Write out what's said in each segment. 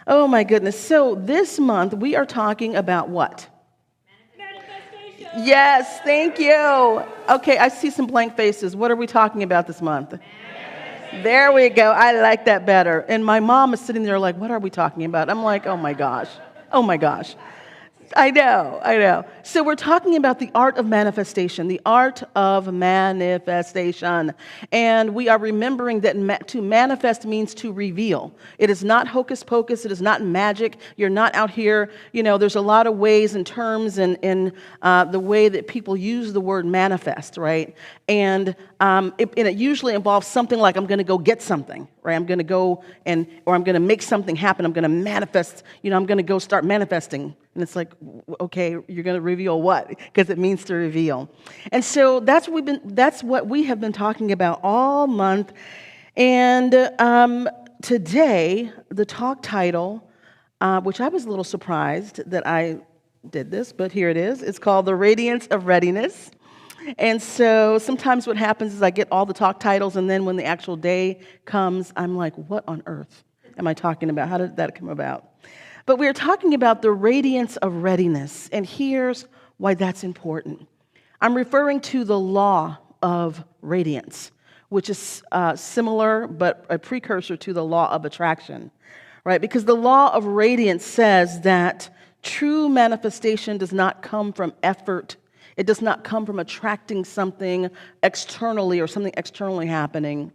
Oh my goodness. So this month we are talking about what? Manifestation. Yes, thank you. Okay, I see some blank faces. What are we talking about this month? There we go. I like that better. And my mom is sitting there like, what are we talking about? I'm like, oh my gosh. Oh my gosh. I know. So we're talking about the art of manifestation, the art of manifestation. And we are remembering that to manifest means to reveal. It is not hocus pocus. It is not magic. You're not out here, there's a lot of ways and terms in the way that people use the word manifest, right? And it usually involves something like, I'm going to go get something, right? I'm going to go or I'm going to make something happen. I'm going to manifest, I'm going to go start manifesting. And it's like, okay, you're going to reveal what? Because it means to reveal. And so that's what we have been talking about all month. And today, the talk title, which I was a little surprised that I did this, but here it is. It's called The Radiance of Readiness. And so sometimes what happens is I get all the talk titles, and then when the actual day comes, I'm like, what on earth am I talking about? How did that come about? But we're talking about the radiance of readiness, and here's why that's important. I'm referring to the law of radiance, which is similar but a precursor to the law of attraction, right? Because the law of radiance says that true manifestation does not come from effort. It does not come from attracting something externally or something externally happening.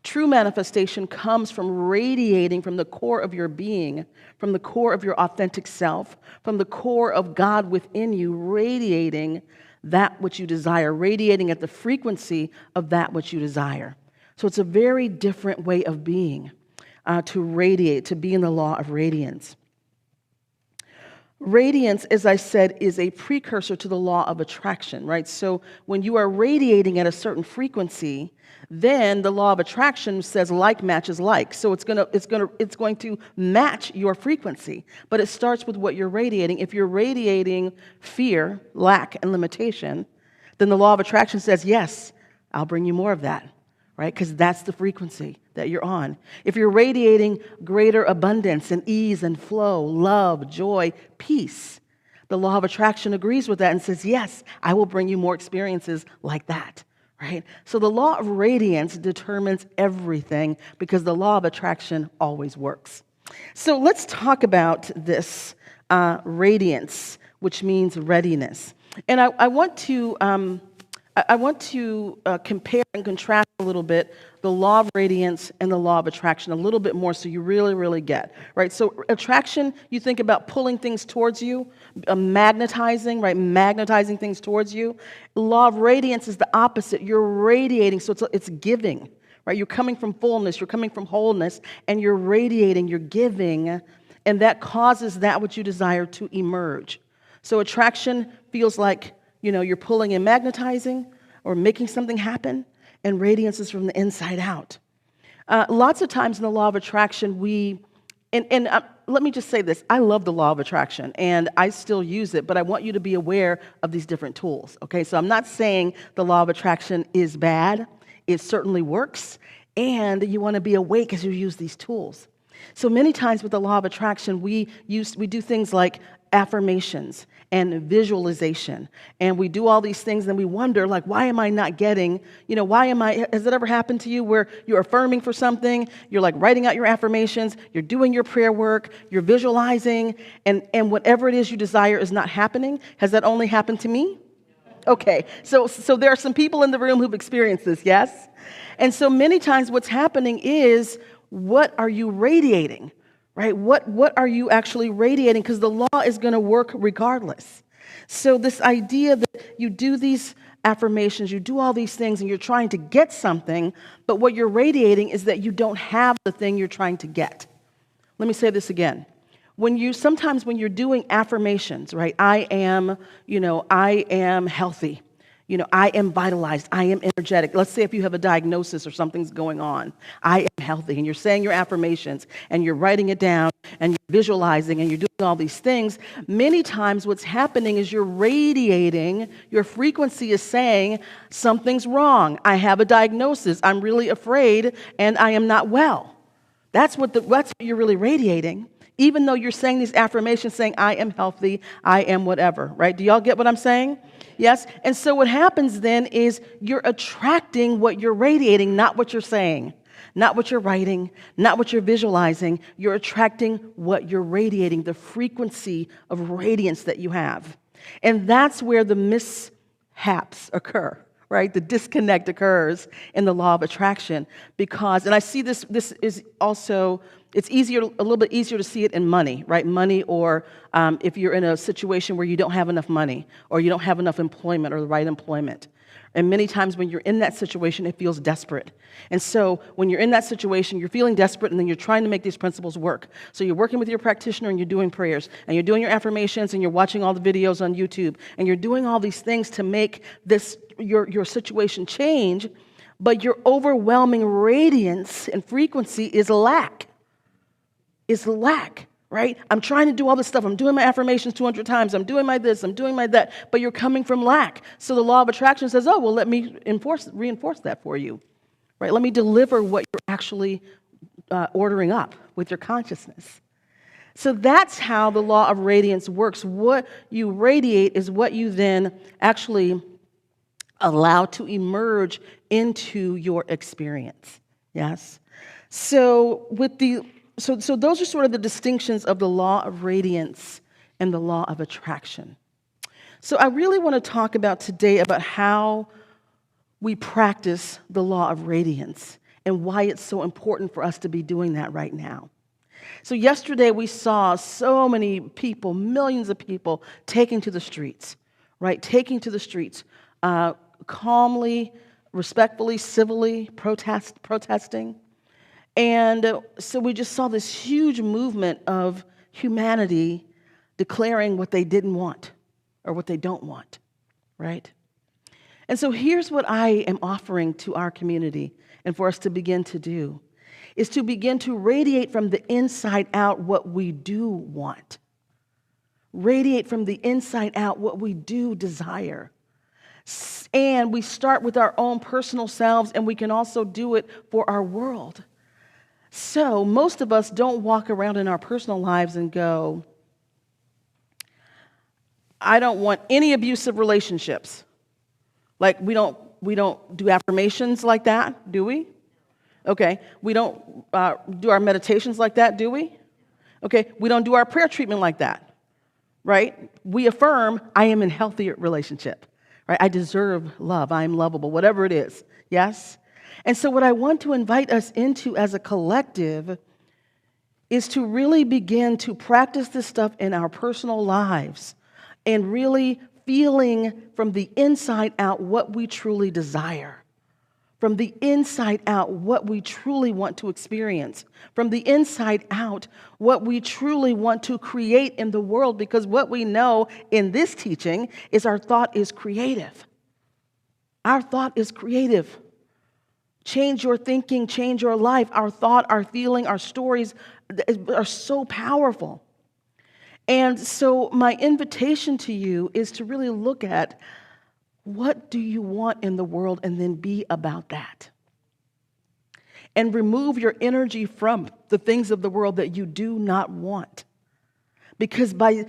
True manifestation comes from radiating from the core of your being, from the core of your authentic self, from the core of God within you, radiating that which you desire, radiating at the frequency of that which you desire. So it's a very different way of being, to radiate, to be in the law of radiance. Radiance, as I said, is a precursor to the law of attraction, right? So when you are radiating at a certain frequency, then the law of attraction says like matches like. So it's going to match your frequency. But it starts with what you're radiating. If you're radiating fear, lack, and limitation, then the law of attraction says, yes, I'll bring you more of that, right? Because that's the frequency that you're on. If you're radiating greater abundance and ease and flow, love, joy, peace, the law of attraction agrees with that and says, yes, I will bring you more experiences like that, right? So the law of radiance determines everything because the law of attraction always works. So let's talk about this radiance, which means readiness. And I want to compare and contrast a little bit the law of radiance and the law of attraction a little bit more so you really, really get, right? So attraction, you think about pulling things towards you, magnetizing, right? Magnetizing things towards you. Law of radiance is the opposite. You're radiating, so it's giving, right? You're coming from fullness, you're coming from wholeness, and you're radiating, you're giving, and that causes that which you desire to emerge. So attraction feels like, you're pulling and magnetizing or making something happen, and radiance is from the inside out. Lots of times in the law of attraction, let me just say this. I love the law of attraction, and I still use it, but I want you to be aware of these different tools, okay? So I'm not saying the law of attraction is bad. It certainly works, and you want to be awake as you use these tools. So many times with the law of attraction, we do things like affirmations and visualization, and we do all these things, and we wonder, like, why am I not getting, has it ever happened to you where you're affirming for something, you're like writing out your affirmations, you're doing your prayer work, you're visualizing, and whatever it is you desire is not happening? Has that only happened to me? Okay, so there are some people in the room who've experienced this, yes? And so many times what's happening is, what are you radiating? Right? What are you actually radiating? Because the law is going to work regardless. So this idea that you do these affirmations, you do all these things, and you're trying to get something, but what you're radiating is that you don't have the thing you're trying to get. Let me say this again. Sometimes when you're doing affirmations, right? I am healthy. I am vitalized. I am energetic. Let's say if you have a diagnosis or something's going on, I am healthy, and you're saying your affirmations, and you're writing it down, and you're visualizing, and you're doing all these things. Many times what's happening is you're radiating, your frequency is saying, something's wrong. I have a diagnosis. I'm really afraid, and I am not well. That's what you're really radiating. Even though you're saying these affirmations saying, I am healthy, I am whatever, right? Do y'all get what I'm saying? Yes? And so what happens then is you're attracting what you're radiating, not what you're saying, not what you're writing, not what you're visualizing. You're attracting what you're radiating, the frequency of radiance that you have. And that's where the mishaps occur, right? The disconnect occurs in the law of attraction because, and I see this is also, it's easier, a little bit easier to see it in money, right? Money, or if you're in a situation where you don't have enough money or you don't have enough employment or the right employment. And many times when you're in that situation, it feels desperate. And so when you're in that situation, you're feeling desperate, and then you're trying to make these principles work. So you're working with your practitioner, and you're doing prayers, and you're doing your affirmations, and you're watching all the videos on YouTube, and you're doing all these things to make this your situation change, but your overwhelming radiance and frequency is lack. Right? I'm trying to do all this stuff. I'm doing my affirmations 200 times. I'm doing my this. I'm doing my that. But you're coming from lack. So the law of attraction says, oh, well, let me reinforce that for you. Right? Let me deliver what you're actually ordering up with your consciousness. So that's how the law of radiance works. What you radiate is what you then actually allow to emerge into your experience. Yes? So So those are sort of the distinctions of the law of radiance and the law of attraction. So I really want to talk about today about how we practice the law of radiance and why it's so important for us to be doing that right now. So yesterday we saw so many people, millions of people, taking to the streets, right? Taking to the streets, calmly, respectfully, civilly, protesting. And so we just saw this huge movement of humanity declaring what they didn't want or what they don't want, right? And so here's what I am offering to our community and for us to begin to do, is to begin to radiate from the inside out what we do want. Radiate from the inside out what we do desire. And we start with our own personal selves, and we can also do it for our world. So most of us don't walk around in our personal lives and go, I don't want any abusive relationships. Like we don't do affirmations like that, do we? Okay. We don't do our meditations like that, do we? Okay. We don't do our prayer treatment like that, right? We affirm, I am in a healthy relationship, right? I deserve love. I am lovable, whatever it is. Yes? And so what I want to invite us into as a collective is to really begin to practice this stuff in our personal lives and really feeling from the inside out what we truly desire, from the inside out what we truly want to experience, from the inside out what we truly want to create in the world, because what we know in this teaching is our thought is creative. Our thought is creative. Change your thinking, change your life. Our thought, our feeling, our stories are so powerful. And so my invitation to you is to really look at what do you want in the world and then be about that. And remove your energy from the things of the world that you do not want. Because by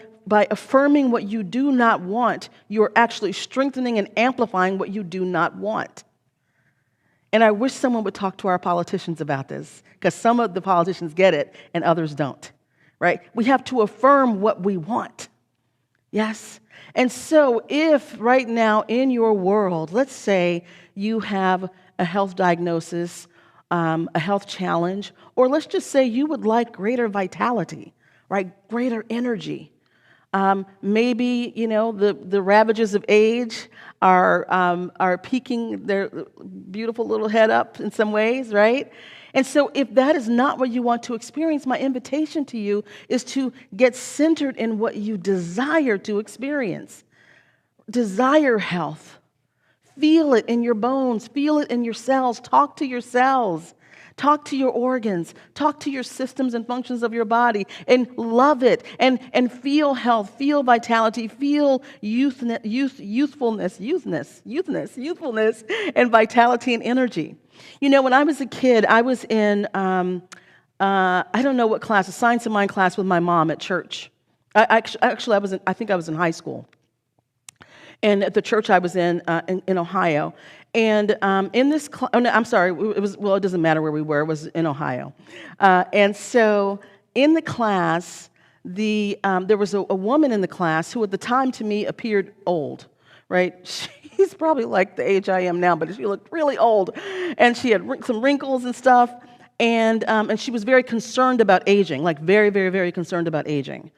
affirming what you do not want, you're actually strengthening and amplifying what you do not want. And I wish someone would talk to our politicians about this, because some of the politicians get it and others don't, right? We have to affirm what we want, yes? And so if right now in your world, let's say you have a health diagnosis, a health challenge, or let's just say you would like greater vitality, right? Greater energy. Maybe, the ravages of age are peaking their beautiful little head up in some ways, right? And so if that is not what you want to experience, my invitation to you is to get centered in what you desire to experience. Desire health. Feel it in your bones. Feel it in your cells. Talk to your cells. Talk to your organs. Talk to your systems and functions of your body and love it and feel health, feel vitality, feel youthfulness, and vitality and energy. When I was a kid, I was in I don't know what class, a science of mind class with my mom at church. I think I was in high school. And at the church I was in Ohio. And in this, oh no, I'm sorry, it doesn't matter where we were, it was in Ohio. And so in the class, there was a woman in the class who at the time to me appeared old, right? She's probably like the age I am now, but she looked really old. And she had some wrinkles and stuff. And she was very concerned about aging, like very, very, very concerned about aging.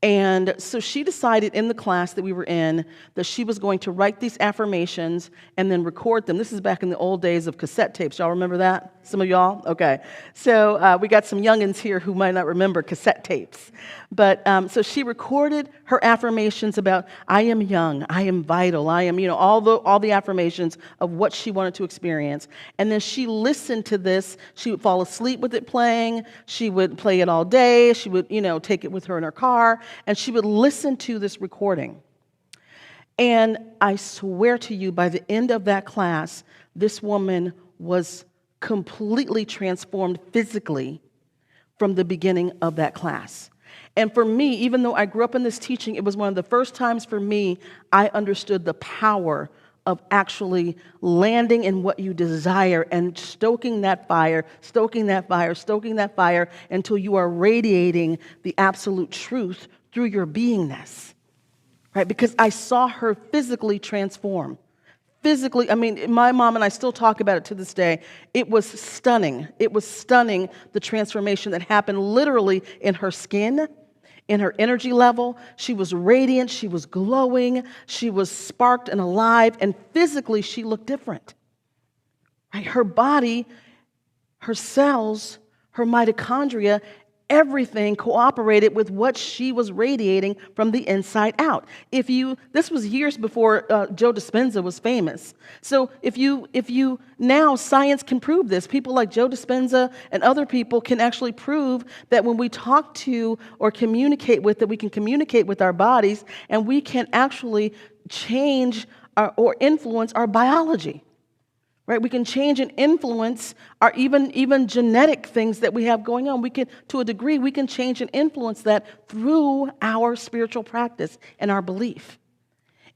And so she decided in the class that we were in that she was going to write these affirmations and then record them. This is back in the old days of cassette tapes. Y'all remember that? Some of y'all? Okay. So we got some youngins here who might not remember cassette tapes. But so she recorded her affirmations about, I am young, I am vital, I am, all the affirmations of what she wanted to experience. And then she listened to this. She would fall asleep with it playing. She would play it all day. She would, take it with her in her car. And she would listen to this recording. And I swear to you, by the end of that class, this woman was completely transformed physically from the beginning of that class. And for me, even though I grew up in this teaching, it was one of the first times for me I understood the power of actually landing in what you desire and stoking that fire, stoking that fire, stoking that fire until you are radiating the absolute truth through your beingness, right? Because I saw her physically transform. Physically, my mom and I still talk about it to this day. It was stunning. It was stunning, the transformation that happened literally in her skin, in her energy level. She was radiant, she was glowing, she was sparked and alive, and physically she looked different. Right? Her body, her cells, her mitochondria, everything cooperated with what she was radiating from the inside out. This was years before Joe Dispenza was famous. So if you now, science can prove this. People like Joe Dispenza and other people can actually prove that when we talk to or communicate with, that we can communicate with our bodies and we can actually change or influence our biology. Right? We can change and influence our even genetic things that we have going on. We can, to a degree, we can change and influence that through our spiritual practice and our belief.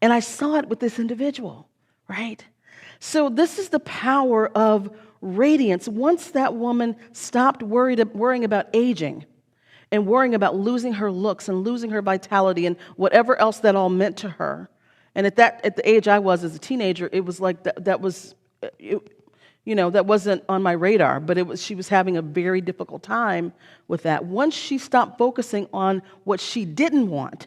And I saw it with this individual, right? So this is the power of radiance. Once that woman stopped worrying about aging and worrying about losing her looks and losing her vitality and whatever else that all meant to her. And at the age I was as a teenager, it was like that was... that wasn't on my radar, but she was having a very difficult time with that. Once she stopped focusing on what she didn't want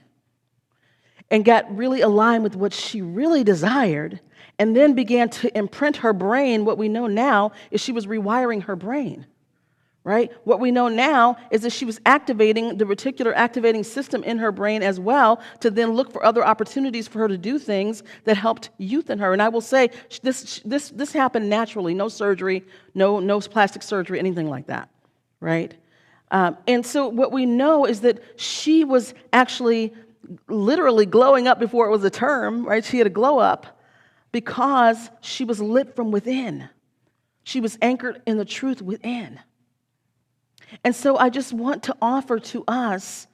and got really aligned with what she really desired, and then began to imprint her brain, what we know now is she was rewiring her brain. Right? What we know now is that she was activating the reticular activating system in her brain as well to then look for other opportunities for her to do things that helped youth in her. And I will say this happened naturally, no surgery, no plastic surgery, anything like that, right? And so what we know is that she was actually literally glowing up before it was a term, right? She had a glow up because she was lit from within. She was anchored in the truth within. And so I just want to offer to us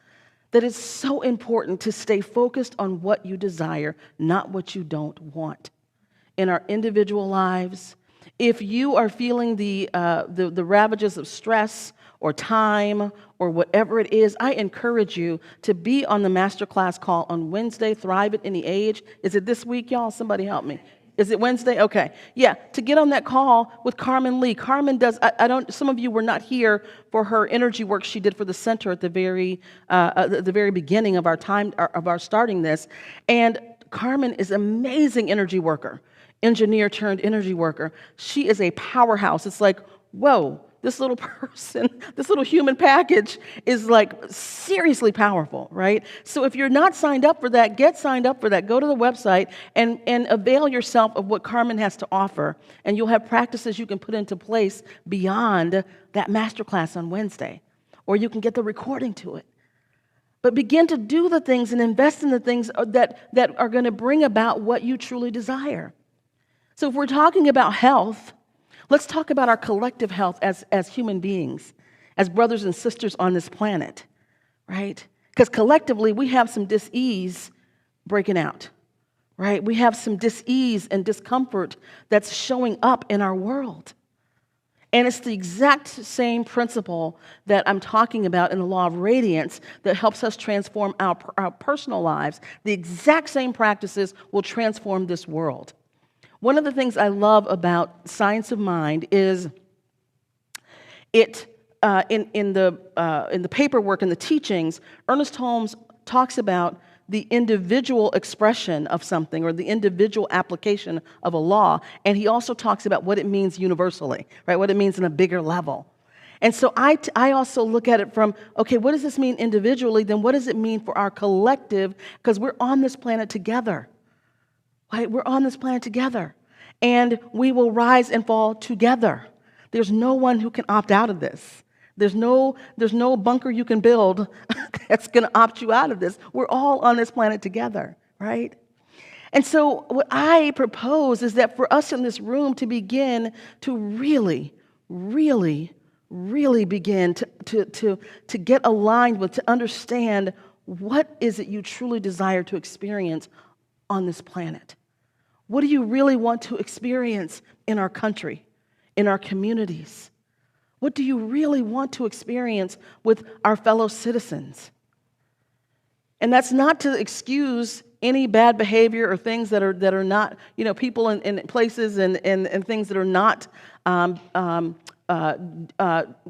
that it's so important to stay focused on what you desire, not what you don't want. In our individual lives, if you are feeling the ravages of stress or time or whatever it is, I encourage you to be on the masterclass call on Wednesday, Thrive at Any Age. Is it this week, y'all? Somebody help me. Is it Wednesday? Okay. Yeah, to get on that call with Carmen Lee. Carmen does, some of you were not here for her energy work she did for the center at the very beginning of our time, of our starting this. And Carmen is an amazing energy worker, engineer turned energy worker. She is a powerhouse. It's like, whoa, this little person, this little human package is like seriously powerful, right? So if you're not signed up for that, get signed up for that. Go to the website and avail yourself of what Carmen has to offer. And you'll have practices you can put into place beyond that masterclass on Wednesday. Or you can get the recording to it. But begin to do the things and invest in the things that are going to bring about what you truly desire. So if we're talking about health, let's talk about our collective health as human beings as brothers and sisters on this planet, right? Because collectively, we have some dis-ease breaking out, right? We have some dis-ease and discomfort that's showing up in our world. And it's the exact same principle that I'm talking about in the Law of Radiance that helps us transform our personal lives. The exact same practices will transform this world. One of the things I love about science of mind is it in the paperwork and the teachings, Ernest Holmes talks about the individual expression of something or the individual application of a law, and he also talks about what it means universally, right? What it means in a bigger level. And so I also look at it from, okay, what does this mean individually? Then what does it mean for our collective? Because we're on this planet together, right? We're on this planet together, and we will rise and fall together. There's no one who can opt out of this. There's no bunker you can build that's going to opt you out of this. We're all on this planet together, right? And so what I propose is that for us in this room to begin to really, really, really begin to get aligned with, to understand what is it you truly desire to experience on this planet. What do you really want to experience in our country, in our communities? What do you really want to experience with our fellow citizens? And that's not to excuse any bad behavior or things that are not, people in places and things that are not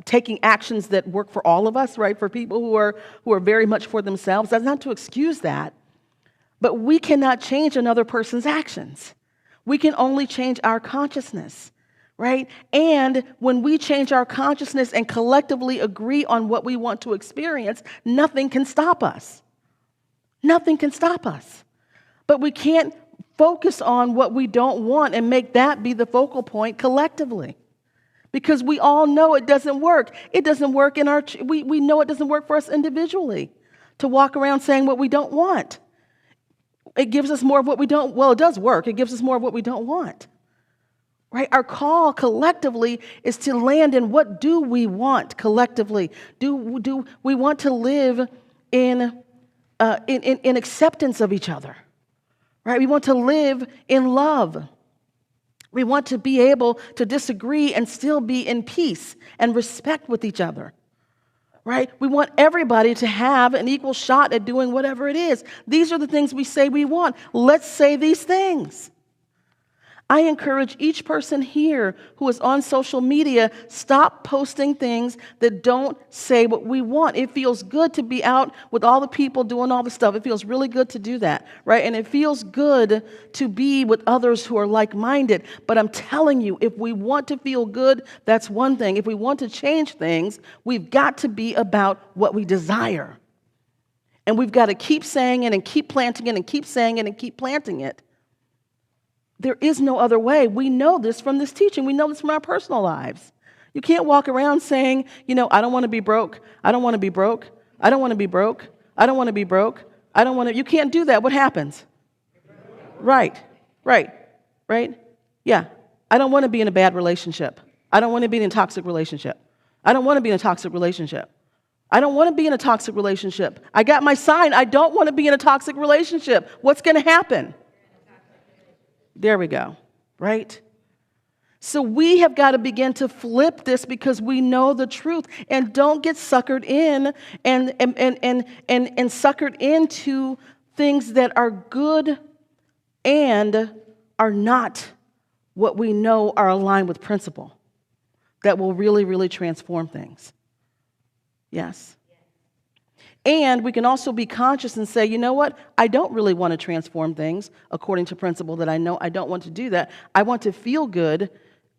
taking actions that work for all of us, right? For people who are very much for themselves. That's not to excuse that. But we cannot change another person's actions. We can only change our consciousness. Right? And when we change our consciousness and collectively agree on what we want to experience, nothing can stop us. Nothing can stop us. But we can't focus on what we don't want and make that be the focal point collectively. Because we all know it doesn't work. It doesn't work we know it doesn't work for us individually to walk around saying what we don't want. It gives us more of what we don't, well, it does work. It gives us more of what we don't want. Right? Our call collectively is to land in what do we want collectively? Do we want to live in acceptance of each other? Right? We want to live in love. We want to be able to disagree and still be in peace and respect with each other. Right? We want everybody to have an equal shot at doing whatever it is. These are the things we say we want. Let's say these things. I encourage each person here who is on social media, stop posting things that don't say what we want. It feels good to be out with all the people doing all the stuff. It feels really good to do that, right? And it feels good to be with others who are like-minded. But I'm telling you, if we want to feel good, that's one thing. If we want to change things, we've got to be about what we desire. And we've got to keep saying it and keep planting it and keep saying it and keep planting it. There is no other way. We know this from this teaching. We know this from our personal lives. You can't walk around saying, I don't want to be broke. I don't want to be broke. I don't want to be broke. I don't want to be broke. I don't want to. You can't do that. What happens? Right. Yeah. I don't want to be in a bad relationship. I don't want to be in a toxic relationship. I don't want to be in a toxic relationship. I don't want to be in a toxic relationship. I got my sign. I don't want to be in a toxic relationship. What's going to happen? There we go, right? So we have got to begin to flip this because we know the truth, and don't get suckered in and suckered into things that are good and are not what we know are aligned with principle that will really, really transform things. Yes. And we can also be conscious and say, you know what? I don't really want to transform things according to principle that I know I don't want to do that. I want to feel good,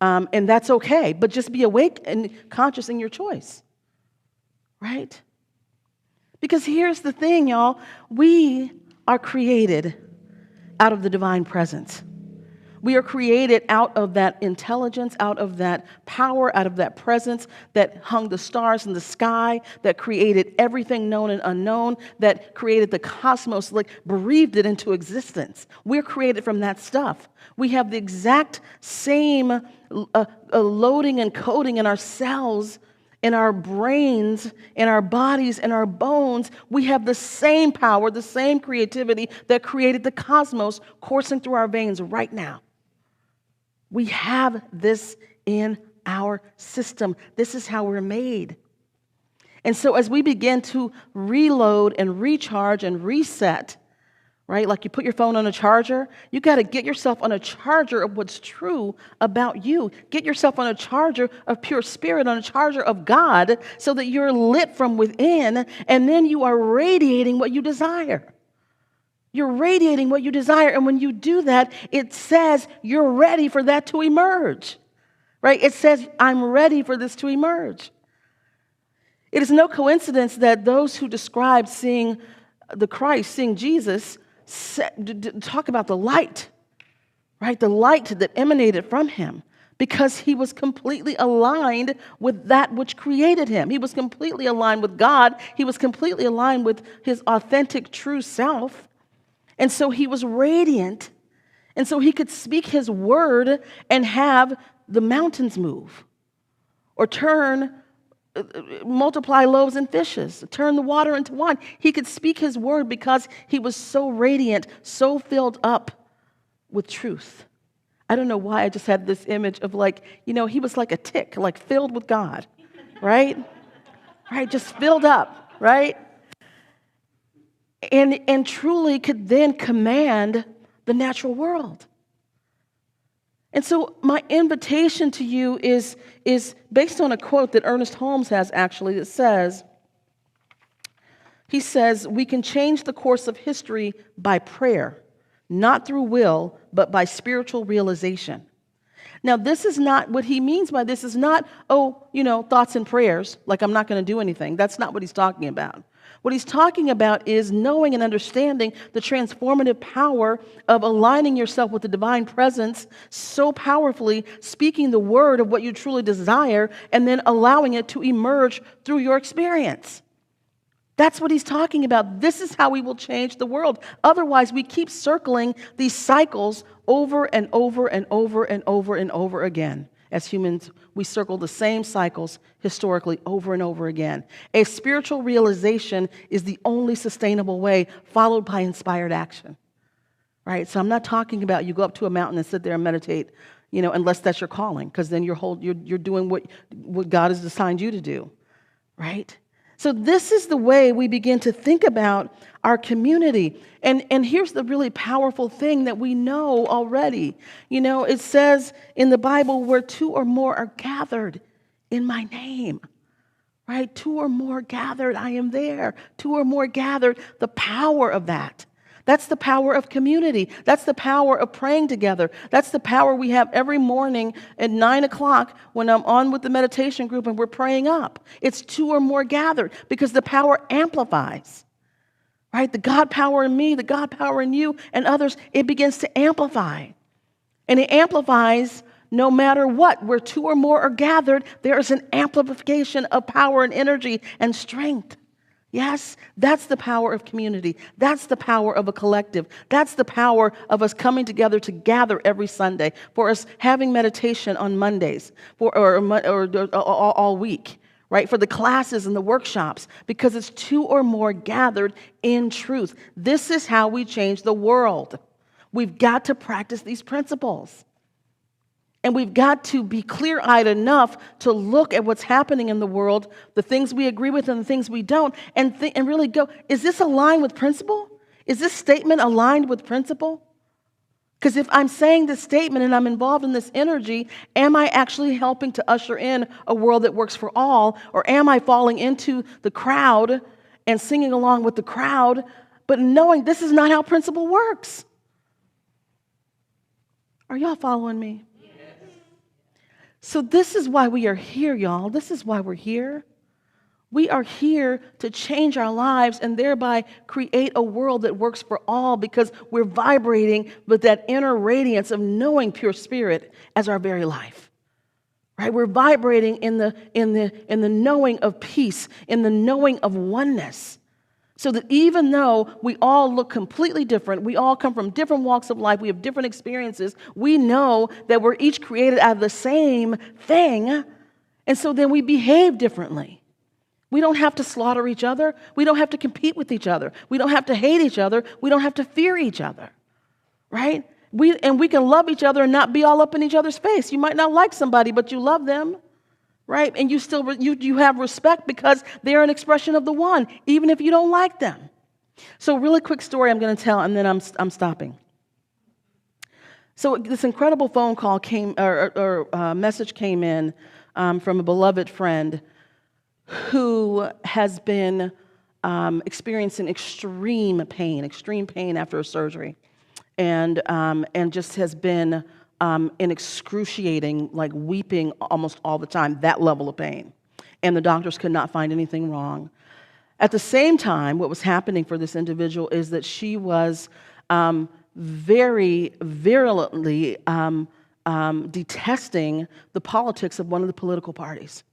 and that's okay. But just be awake and conscious in your choice, right? Because here's the thing, y'all. We are created out of the divine presence. We are created out of that intelligence, out of that power, out of that presence that hung the stars in the sky, that created everything known and unknown, that created the cosmos, like breathed it into existence. We're created from that stuff. We have the exact same loading and coding in our cells in our brains, in our bodies, in our bones, we have the same power, the same creativity that created the cosmos coursing through our veins right now. We have this in our system. This is how we're made. And so as we begin to reload and recharge and reset, right? Like you put your phone on a charger, you got to get yourself on a charger of what's true about you. Get yourself on a charger of pure spirit, on a charger of God, so that you're lit from within, and then you are radiating what you desire. You're radiating what you desire, and when you do that, it says you're ready for that to emerge, right? It says, I'm ready for this to emerge. It is no coincidence that those who describe seeing the Christ, seeing Jesus, talk about the light, right? The light that emanated from him, because he was completely aligned with that which created him. He was completely aligned with God. He was completely aligned with his authentic, true self. And so he was radiant. And so he could speak his word and have the mountains move, or multiply loaves and fishes, turn the water into wine. He could speak his word because he was so radiant, so filled up with truth. I don't know why I just had this image of he was like a tick, like filled with God, right? Right, just filled up, right? And truly could then command the natural world. And so my invitation to you is based on a quote that Ernest Holmes has, actually, that says, he says, we can change the course of history by prayer, not through will, but by spiritual realization. Now, this is not, what he means by this is not, thoughts and prayers, like I'm not going to do anything. That's not what he's talking about. What he's talking about is knowing and understanding the transformative power of aligning yourself with the divine presence so powerfully, speaking the word of what you truly desire, and then allowing it to emerge through your experience. That's what he's talking about. This is how we will change the world. Otherwise, we keep circling these cycles over and over and over and over and over again. As humans, we circle the same cycles historically over and over again. A spiritual realization is the only sustainable way, followed by inspired action. Right? So I'm not talking about you go up to a mountain and sit there and meditate, unless that's your calling, because then you're doing what God has assigned you to do. Right? So this is the way we begin to think about our community. And here's the really powerful thing that we know already. It says in the Bible, where two or more are gathered in my name, right? Two or more gathered, I am there. Two or more gathered, the power of that. That's the power of community. That's the power of praying together. That's the power we have every morning at 9 o'clock when I'm on with the meditation group and we're praying up. It's two or more gathered because the power amplifies, right? The God power in me, the God power in you and others, it begins to amplify. And it amplifies no matter what. Where two or more are gathered, there is an amplification of power and energy and strength. Yes, that's the power of community. That's the power of a collective. That's the power of us coming together to gather every Sunday, for us having meditation on Mondays, or all week, right? For the classes and the workshops, because it's two or more gathered in truth. This is how we change the world. We've got to practice these principles. And we've got to be clear-eyed enough to look at what's happening in the world, the things we agree with and the things we don't, and really go, is this aligned with principle? Is this statement aligned with principle? Because if I'm saying this statement and I'm involved in this energy, am I actually helping to usher in a world that works for all? Or am I falling into the crowd and singing along with the crowd, but knowing this is not how principle works? Are y'all following me? So this is why we are here, y'all. This is why we're here. We are here to change our lives and thereby create a world that works for all, because we're vibrating with that inner radiance of knowing pure spirit as our very life. Right? We're vibrating in the knowing of peace, in the knowing of oneness. So that even though we all look completely different, we all come from different walks of life, we have different experiences, we know that we're each created out of the same thing, And so then we behave differently. We don't have to slaughter each other. We don't have to compete with each other. We don't have to hate each other. We don't have to fear each other, right? We can love each other and not be all up in each other's face. You might not like somebody, but you love them, right? And you have respect because they're an expression of the one, even if you don't like them. So really quick story I'm going to tell, and then I'm stopping. So this incredible phone call message came in from a beloved friend who has been experiencing extreme pain after a surgery, and just has been in excruciating, like weeping almost all the time, that level of pain. And the doctors could not find anything wrong. At the same time, what was happening for this individual is that she was very virulently detesting the politics of one of the political parties.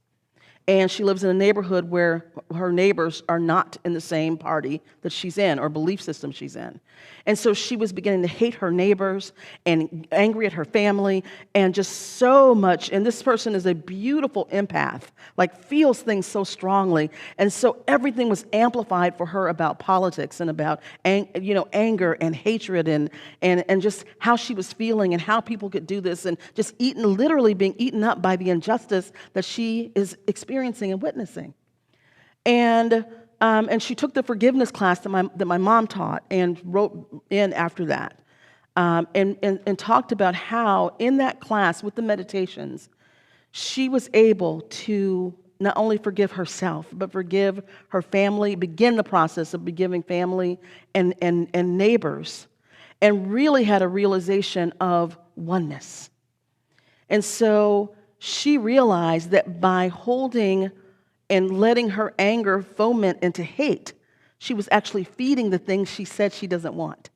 And she lives in a neighborhood where her neighbors are not in the same party that she's in or belief system she's in. And so she was beginning to hate her neighbors and angry at her family and just so much. And this person is a beautiful empath, like feels things so strongly. And so everything was amplified for her about politics and about anger and hatred and just how she was feeling and how people could do this and just literally being eaten up by the injustice that she is experiencing and witnessing. And she took the forgiveness class that my mom taught and wrote in after that, and talked about how in that class with the meditations, she was able to not only forgive herself, but forgive her family, begin the process of forgiving family and neighbors, and really had a realization of oneness. And so she realized that by holding and letting her anger foment into hate, she was actually feeding the things she said she doesn't want,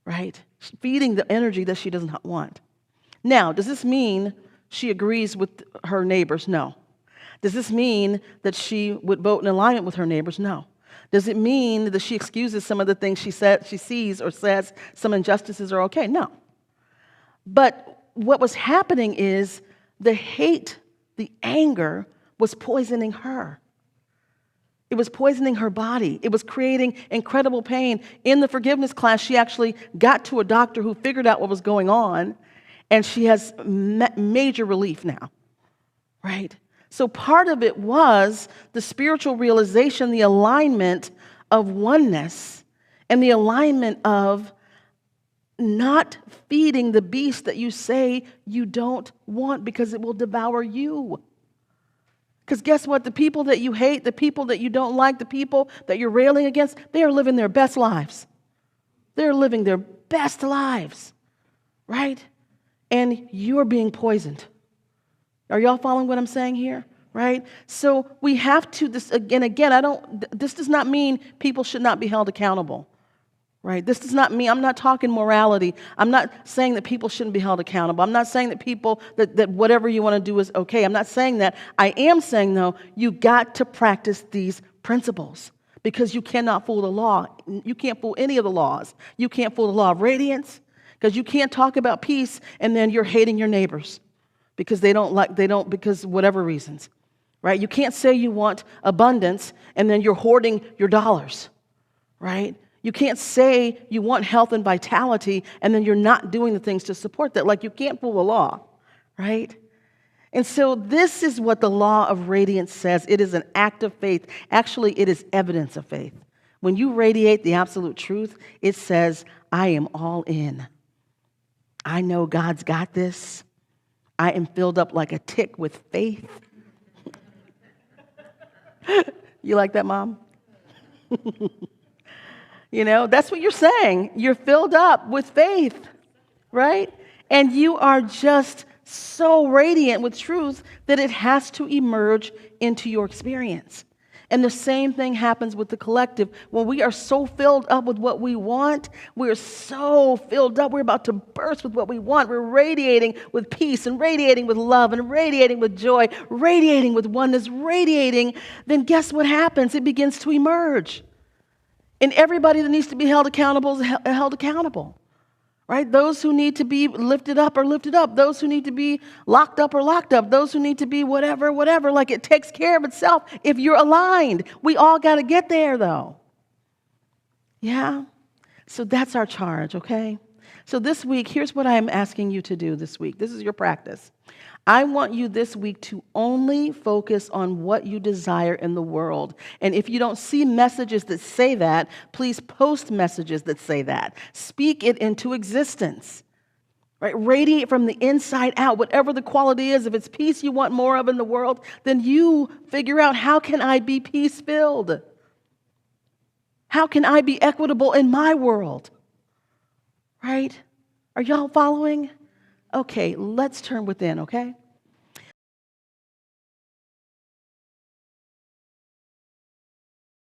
right? Feeding the energy that she does not want. Now, does this mean she agrees with her neighbors? No. Does this mean that she would vote in alignment with her neighbors? No. Does it mean that she excuses some of the things she sees or says some injustices are okay? No. But what was happening is the hate, the anger, was poisoning her. It was poisoning her body. It was creating incredible pain. In the forgiveness class, she actually got to a doctor who figured out what was going on, and she has major relief now, right? So part of it was the spiritual realization, the alignment of oneness, and the alignment of not feeding the beast that you say you don't want because it will devour you. Because guess what? The people that you hate, the people that you don't like, the people that you're railing against, they are living their best lives. They're living their best lives, right? And you're being poisoned. Are y'all following what I'm saying here? Right? So we have to, this does not mean people should not be held accountable. Right? This does not mean, I'm not talking morality. I'm not saying that people shouldn't be held accountable. I'm not saying that that whatever you want to do is okay. I'm not saying that. I am saying, though, you got to practice these principles because you cannot fool the law. You can't fool any of the laws. You can't fool the law of radiance because you can't talk about peace and then you're hating your neighbors because because whatever reasons, right? You can't say you want abundance and then you're hoarding your dollars, right? You can't say you want health and vitality and then you're not doing the things to support that. Like you can't fool the law, right? And so this is what the law of radiance says. It is an act of faith. Actually, it is evidence of faith. When you radiate the absolute truth, it says, I am all in. I know God's got this. I am filled up like a tick with faith. You like that, Mom? That's what you're saying. You're filled up with faith, right? And you are just so radiant with truth that it has to emerge into your experience. And the same thing happens with the collective. When we are so filled up with what we want, we're so filled up, we're about to burst with what we want. We're radiating with peace and radiating with love and radiating with joy, radiating with oneness, radiating. Then guess what happens? It begins to emerge. And everybody that needs to be held accountable is held accountable, right? Those who need to be lifted up are lifted up. Those who need to be locked up are locked up. Those who need to be whatever, whatever. Like it takes care of itself if you're aligned. We all got to get there, though. Yeah? So that's our charge, okay? So this week, here's what I am asking you to do this week. This is your practice. I want you this week to only focus on what you desire in the world. And if you don't see messages that say that, please post messages that say that. Speak it into existence. Right? Radiate from the inside out, whatever the quality is. If it's peace you want more of in the world, then you figure out, how can I be peace-filled? How can I be equitable in my world? Right? Are y'all following? Okay, let's turn within, okay?